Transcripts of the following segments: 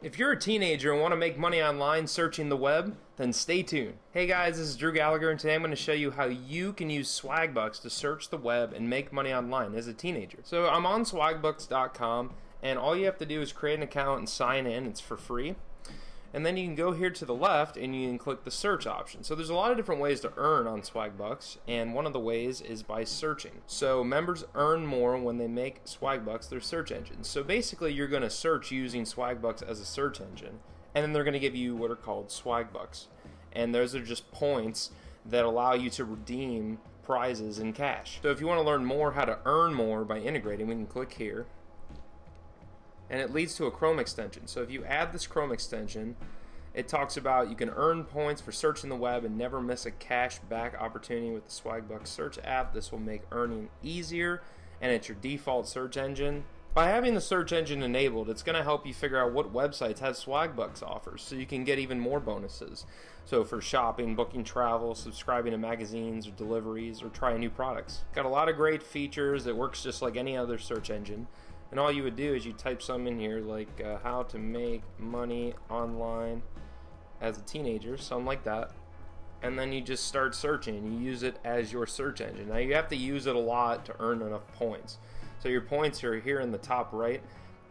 If you're a teenager and want to make money online searching the web, then stay tuned. Hey guys, this is Drew Gallagher, and today I'm going to show you how you can use Swagbucks to search the web and make money online as a teenager. So I'm on swagbucks.com, and all you have to do is create an account and sign in. It's for free. And then you can go here to the left and you can click the search option. So there's a lot of different ways to earn on Swagbucks, and one of the ways is by searching. So members earn more when they make Swagbucks their search engine. So basically you're going to search using Swagbucks as a search engine, and then they're going to give you what are called Swagbucks. And those are just points that allow you to redeem prizes in cash. So if you want to learn more how to earn more by integrating, we can click here. And it leads to a Chrome extension. So if you add this Chrome extension, it talks about you can earn points for searching the web and never miss a cash back opportunity with the Swagbucks search app. This will make earning easier, and it's your default search engine. By having the search engine enabled, it's going to help you figure out what websites have Swagbucks offers, so you can get even more bonuses. So for shopping, booking travel, subscribing to magazines or deliveries, or trying new products. Got a lot of great features. It works just like any other search engine. And all you would do is you type some in here like how to make money online as a teenager, something like that. And then you just start searching. You use it as your search engine. Now you have to use it a lot to earn enough points. So your points are here in the top right.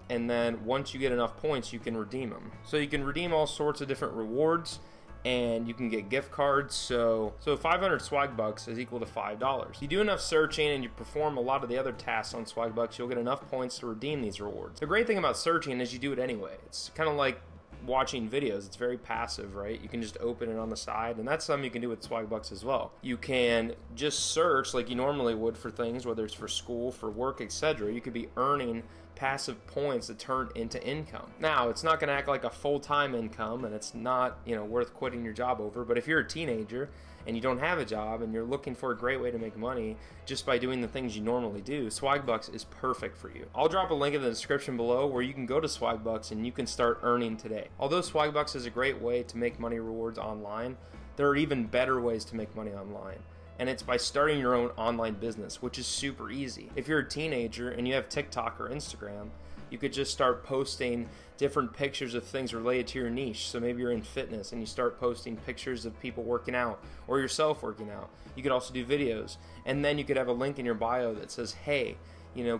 And then once you get enough points, you can redeem them. So you can redeem all sorts of different rewards, and you can get gift cards. So 500 Swagbucks is equal to $5. You do enough searching and you perform a lot of the other tasks on Swagbucks, you'll get enough points to redeem these rewards. The great thing about searching is you do it anyway. It's kind of like watching videos. It's very passive, right? You can just open it on the side, and that's something you can do with Swagbucks as well. You can just search like you normally would for things, whether it's for school, for work, etc. You could be earning passive points that turn into income. Now, it's not going to act like a full-time income, and it's not, worth quitting your job over, but if you're a teenager and you don't have a job and you're looking for a great way to make money just by doing the things you normally do, Swagbucks is perfect for you. I'll drop a link in the description below where you can go to Swagbucks and you can start earning today. Although Swagbucks is a great way to make money rewards online, there are even better ways to make money online. And it's by starting your own online business, which is super easy. If you're a teenager and you have TikTok or Instagram, you could just start posting different pictures of things related to your niche. So maybe you're in fitness and you start posting pictures of people working out or yourself working out. You could also do videos, and then you could have a link in your bio that says, hey,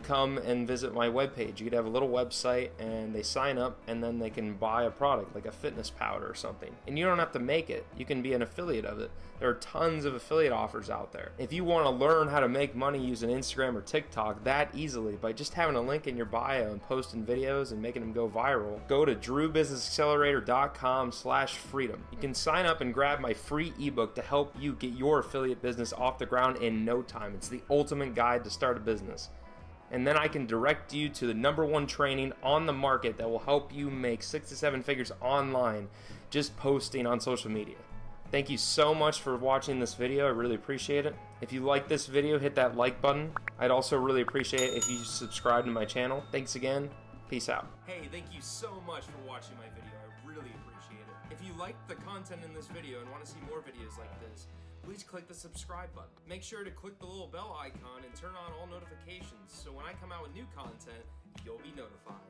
come and visit my webpage. You could have a little website and they sign up and then they can buy a product like a fitness powder or something. And you don't have to make it. You can be an affiliate of it. There are tons of affiliate offers out there. If you want to learn how to make money using Instagram or TikTok that easily by just having a link in your bio and posting videos and making them go viral, go to drewbusinessaccelerator.com/freedom. You can sign up and grab my free ebook to help you get your affiliate business off the ground in no time. It's the ultimate guide to start a business. And then I can direct you to the #1 training on the market that will help you make 6 to 7 figures online just posting on social media. Thank you so much for watching this video. I really appreciate it. If you like this video, hit that like button. I'd also really appreciate it if you subscribe to my channel. Thanks again. Peace out. Hey, thank you so much for watching my video. I really appreciate it. If you liked the content in this video and want to see more videos like this, please click the subscribe button. Make sure to click the little bell icon and turn on all notifications so when I come out with new content, you'll be notified.